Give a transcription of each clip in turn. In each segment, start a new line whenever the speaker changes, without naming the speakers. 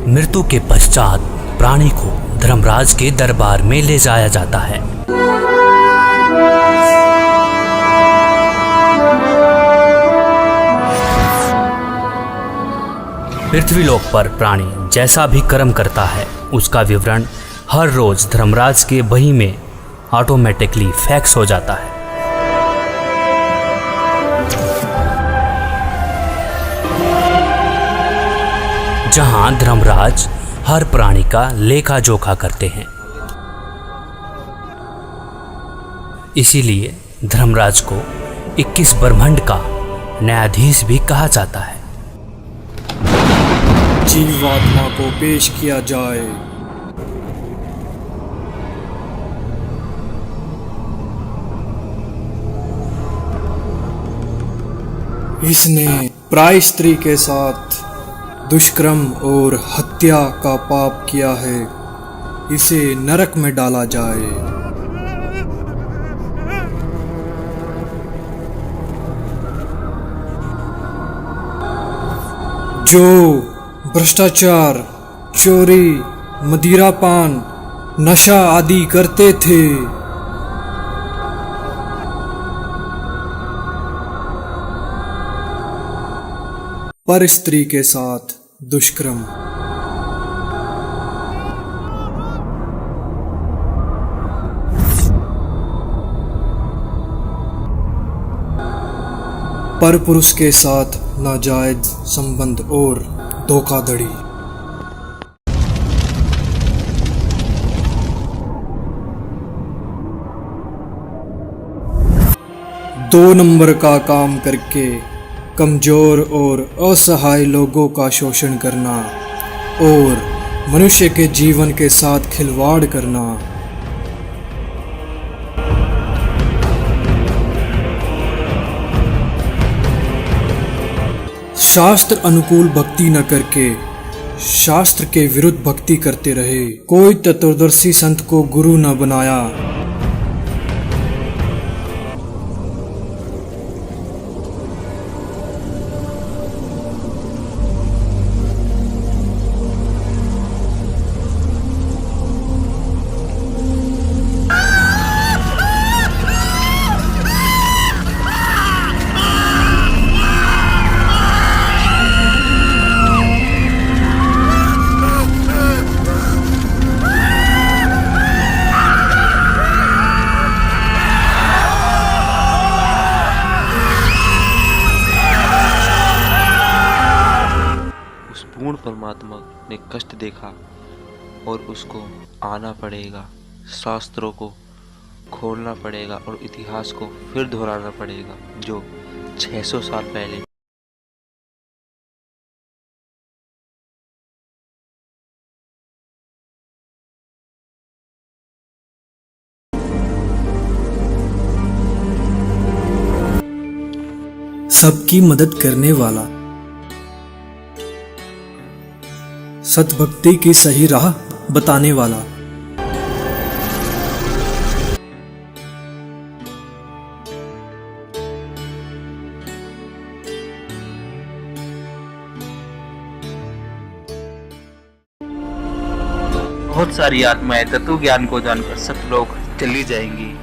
मृत्यु के पश्चात प्राणी को धर्मराज के दरबार में ले जाया जाता है। पृथ्वीलोक पर प्राणी जैसा भी कर्म करता है उसका विवरण हर रोज धर्मराज के बही में ऑटोमेटिकली फैक्स हो जाता है। जहां धर्मराज हर प्राणी का लेखा जोखा करते हैं। इसीलिए धर्मराज को 21 ब्रह्मांड का न्यायाधीश भी कहा जाता है।
जीवात्मा को पेश किया जाए। इसने प्राय स्त्री के साथ दुष्कर्म और हत्या का पाप किया है, इसे नरक में डाला जाए। जो भ्रष्टाचार, चोरी, मदिरापान, नशा आदि करते थे, पर स्त्री के साथ दुष्कर्म, पर पुरुष के साथ नाजायज संबंध और धोखाधड़ी। दो नंबर का काम करके कमजोर और असहाय लोगों का शोषण करना और मनुष्य के जीवन के साथ खिलवाड़ करना। शास्त्र अनुकूल भक्ति न करके शास्त्र के विरुद्ध भक्ति करते रहे। कोई तत्वदर्शी संत को गुरु न बनाया।
पूर्ण परमात्मा ने कष्ट देखा और उसको आना पड़ेगा, शास्त्रों को खोलना पड़ेगा और इतिहास को फिर दोहराना पड़ेगा जो 600 साल पहले
सबकी मदद करने वाला, सतभक्ति की सही राह बताने वाला,
बहुत सारी आत्माएं तत्व ज्ञान को जानकर सतलोक चली जाएंगी।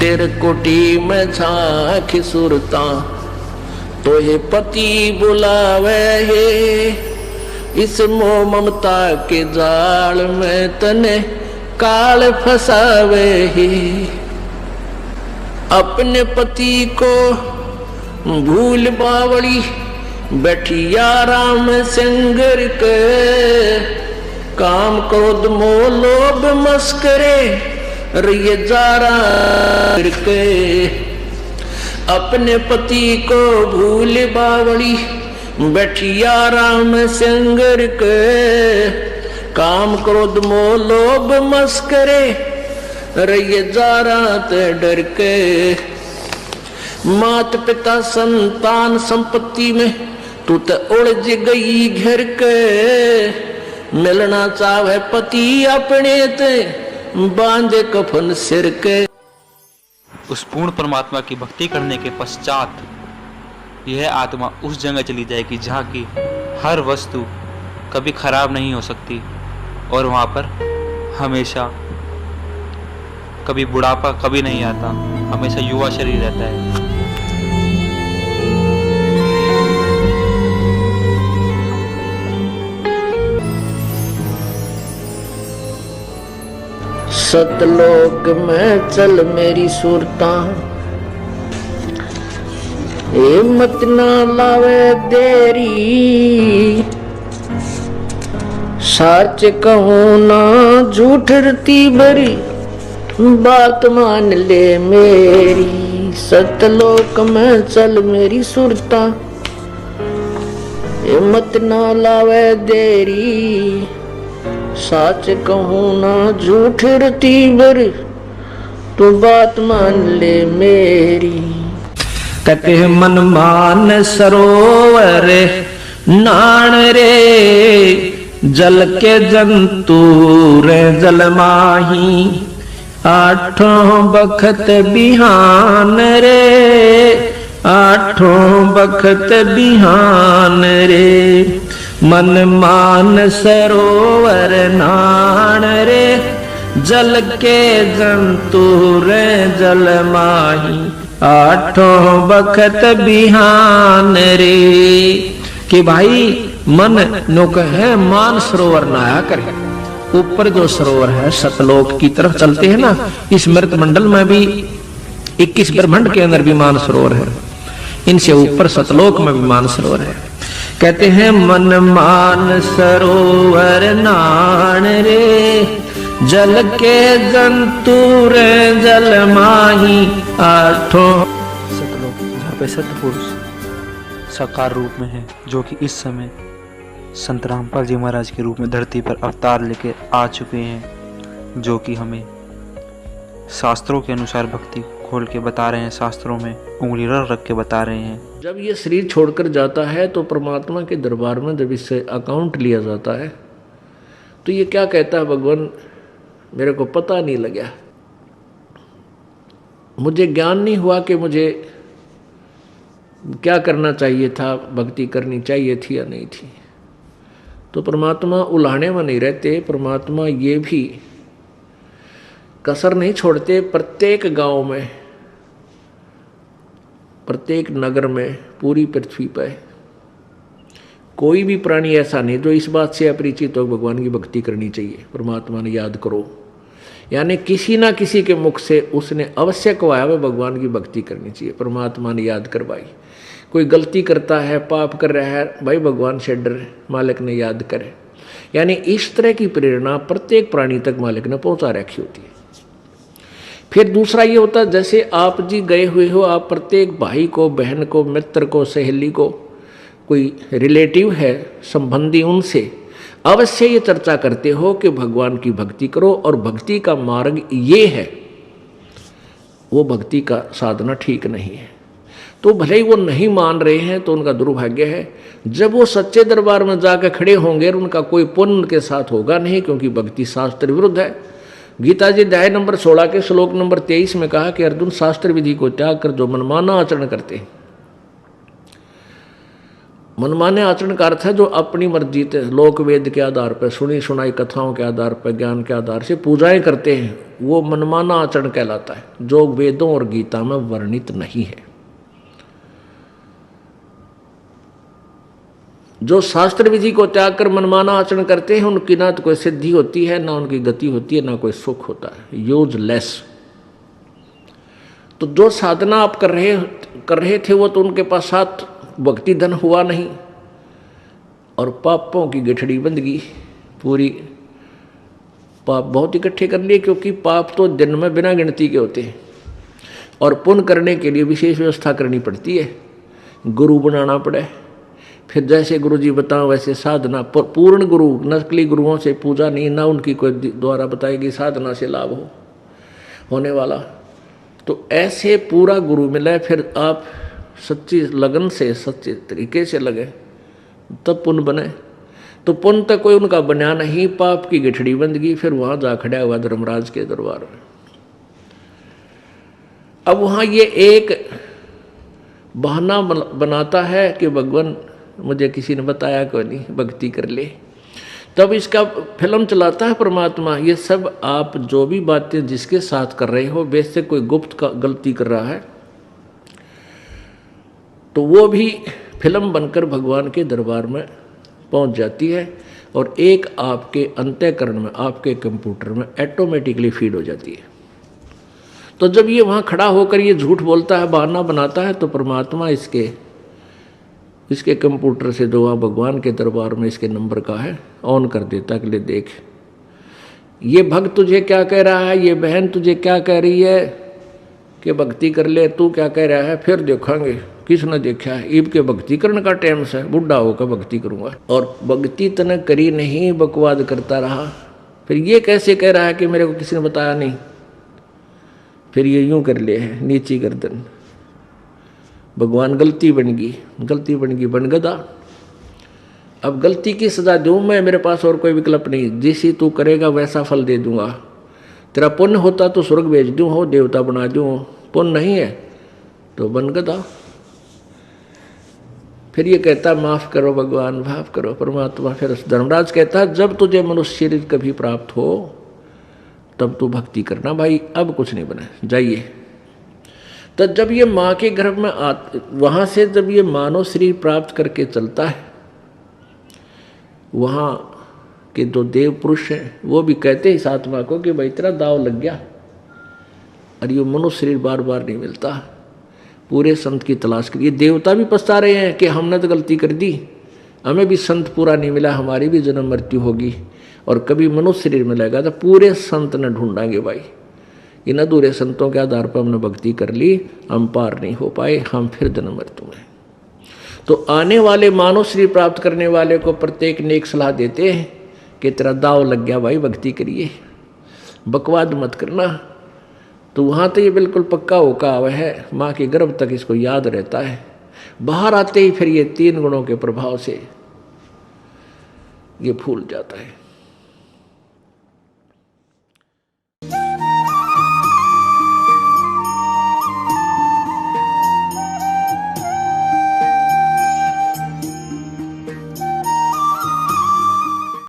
तेरे कोटी में झांकी सुरता तो ये पति बुलावे है, इस मोह ममता के जाल में तने काल फसावे है। अपने पति को भूल बावड़ी बैठी आराम संगर के, काम क्रोध मोह लोभ मस्करे ये जारा के। अपने पति को भूल बावड़ी बैठी आराम संगर के, काम क्रोध मोह लोभ मस्करे ये जारा ते डर के। माता पिता संतान संपत्ति में तू तो उलझ गई घर के, मिलना चाहे पति अपने ते बांधे कफन सिर के।
उस पूर्ण परमात्मा की भक्ति करने के पश्चात यह आत्मा उस जगह चली जाएगी जहाँ की हर वस्तु कभी खराब नहीं हो सकती और वहाँ पर हमेशा कभी बुढ़ापा कभी नहीं आता, हमेशा युवा शरीर रहता है।
सतलोक में चल मेरी सूरता, हिम्मत ना लावे देरी, सच कहूं ना झूठ रती बरी, बात मान ले मेरी। सतलोक में चल मेरी सूरता, हिम्मत ना लावे देरी, सच कहूं ना झूठ रती बरी, तू बात मान ले मेरी। कहते मन मान सरोवर नाण रे, जल के जंतु रे जल माही, आठों बखत बिहान रे, आठों बखत बिहान रे। मन मान सरोवर नाण रे, जल के जंतु रे जल माही, आठों बखत बिहान रे। कि भाई मन नुक है मान सरोवर नहाया करे। ऊपर जो सरोवर है सतलोक की तरफ चलते हैं ना, इस मृत मंडल में भी 21 ब्रह्मांड के अंदर भी मान सरोवर है, इनसे ऊपर सतलोक में भी मान सरोवर है। कहते हैं मन मान सरोवर नाण रे, जल के जंतु रे जल माही, आठों
सतलोक जहाँ पे सत्य पुरुष साकार रूप में है, जो कि इस समय संत रामपाल जी महाराज के रूप में धरती पर अवतार लेके आ चुके हैं, जो कि हमें शास्त्रों के अनुसार भक्ति खोल के बता रहे हैं, शास्त्रों में उंगली रख के बता रहे हैं।
जब ये शरीर छोड़कर जाता है तो परमात्मा के दरबार में जब इससे अकाउंट लिया जाता है तो ये क्या कहता है, भगवान मेरे को पता नहीं लगा, मुझे ज्ञान नहीं हुआ कि मुझे क्या करना चाहिए था, भक्ति करनी चाहिए थी या नहीं थी। तो परमात्मा उलाहने में नहीं रहते, परमात्मा ये भी कसर नहीं छोड़ते। प्रत्येक गांव में, प्रत्येक नगर में, पूरी पृथ्वी पर कोई भी प्राणी ऐसा नहीं जो इस बात से अपरिचित हो भगवान की भक्ति करनी चाहिए, परमात्मा ने याद करो। यानी किसी ना किसी के मुख से उसने अवश्य कहा है भगवान की भक्ति करनी चाहिए, परमात्मा ने याद करवाई। कोई गलती करता है, पाप कर रहा है, भाई भगवान से डर, मालिक ने याद करे। यानी इस तरह की प्रेरणा प्रत्येक प्राणी तक मालिक ने पहुंचा रखी होती है। फिर दूसरा ये होता है, जैसे आप जी गए हुए हो, आप प्रत्येक भाई को, बहन को, मित्र को, सहेली को, कोई रिलेटिव है, संबंधी, उनसे अवश्य ये चर्चा करते हो कि भगवान की भक्ति करो और भक्ति का मार्ग ये है, वो भक्ति का साधना ठीक नहीं है। तो भले ही वो नहीं मान रहे हैं तो उनका दुर्भाग्य है। जब वो सच्चे दरबार में जाकर खड़े होंगे उनका कोई पुण्य उनके साथ होगा नहीं, क्योंकि भक्ति शास्त्र विरुद्ध है। गीता जी अध्याय नंबर 16 के श्लोक नंबर 23 में कहा कि अर्जुन, शास्त्र विधि को त्याग कर जो मनमाना आचरण करते हैं, मनमाने आचरण का अर्थ है जो अपनी मर्जी से लोक वेद के आधार पर, सुनी सुनाई कथाओं के आधार पर, ज्ञान के आधार से पूजाएं करते हैं, वो मनमाना आचरण कहलाता है, जो वेदों और गीता में वर्णित नहीं है। जो शास्त्र विधि को त्याग कर मनमाना आचरण करते हैं उनकी ना तो कोई सिद्धि होती है, ना उनकी गति होती है, ना कोई सुख होता है, यूजलेस। तो जो साधना आप कर रहे थे वो तो उनके पास साथ भक्ति धन हुआ नहीं और पापों की गठड़ी बंध गई पूरी। पाप बहुत इकट्ठे कर लिए, क्योंकि पाप तो दिन में बिना गिनती के होते हैं और पुण्य करने के लिए विशेष व्यवस्था करनी पड़ती है, गुरु बनाना पड़े। फिर जैसे गुरु जी बताओ वैसे साधना, पूर्ण गुरु, नकली गुरुओं से पूजा नहीं, ना उनकी कोई द्वारा बताएगी साधना से लाभ होने वाला। तो ऐसे पूरा गुरु मिले, फिर आप सच्ची लगन से, सच्चे तरीके से लगे, तब पुण्य बने। तो पुण्य तक कोई उनका बना नहीं, पाप की गठड़ी बंद गई। फिर वहां जा खड़ा हुआ धर्मराज के दरबार में। अब वहां ये एक बहाना बनाता है कि भगवान मुझे किसी ने बताया कोई नहीं, भक्ति कर ले। तब इसका फिल्म चलाता है परमात्मा, ये सब आप जो भी बातें जिसके साथ कर रहे हो, वैसे कोई गुप्त का गलती कर रहा है तो वो भी फिल्म बनकर भगवान के दरबार में पहुंच जाती है और एक आपके अंतःकरण में, आपके कंप्यूटर में ऑटोमेटिकली फीड हो जाती है। तो जब ये वहाँ खड़ा होकर ये झूठ बोलता है, बहाना बनाता है, तो परमात्मा इसके कंप्यूटर से जो वहाँ भगवान के दरबार में इसके नंबर का है ऑन कर देता है कि ले देख, ये भक्त तुझे क्या कह रहा है, ये बहन तुझे क्या कह रही है कि भक्ति कर ले, तू क्या कह रहा है, फिर देखेंगे किसने देखा है। ईब के भक्ति करने का टाइम से बुढ़ा होकर भक्ति करूँगा, और भक्ति तने करी नहीं, बकवाद करता रहा। फिर ये कैसे कह रहा है कि मेरे को किसी ने बताया नहीं, फिर ये यूं कर ले है नीची गर्दन। भगवान गलती बन गई बन गदा। अब गलती की सजा दूं मैं, मेरे पास और कोई विकल्प नहीं, जैसी तू करेगा वैसा फल दे दूंगा। तेरा पुण्य होता तो स्वर्ग भेज दूं, हो देवता बना दूं, पुण्य नहीं है तो बन गदा। फिर ये कहता माफ करो भगवान, माफ करो परमात्मा। फिर धर्मराज कहता जब तुझे मनुष्य शरीर कभी प्राप्त हो तब तू भक्ति करना भाई, अब कुछ नहीं बना, जाइए। तो जब ये माँ के गर्भ में वहाँ से जब ये मानव शरीर प्राप्त करके चलता है, वहाँ के जो देव पुरुष हैं वो भी कहते हैं इस आत्मा को कि भाई तेरा दाव लग गया, और ये मनुष्य शरीर बार बार नहीं मिलता, पूरे संत की तलाश करिए। देवता भी पछता रहे हैं कि हमने तो गलती कर दी, हमें भी संत पूरा नहीं मिला, हमारी भी जन्म मृत्यु होगी, और कभी मनुष्य शरीर मिलेगा तो पूरे संत ने ढूंढांगे भाई। इन अधूरे संतों के आधार पर हमने भक्ति कर ली, हम पार नहीं हो पाए, हम फिर जन्म मृत्यु में। तो आने वाले मानव शरीर प्राप्त करने वाले को प्रत्येक ने एक सलाह देते हैं कि तेरा दाव लग गया भाई, भक्ति करिए, बकवाद मत करना। तो वहाँ तो ये बिल्कुल पक्का होका हुआ है, माँ के गर्भ तक इसको याद रहता है। बाहर आते ही फिर ये 3 गुणों के प्रभाव से ये भूल जाता है।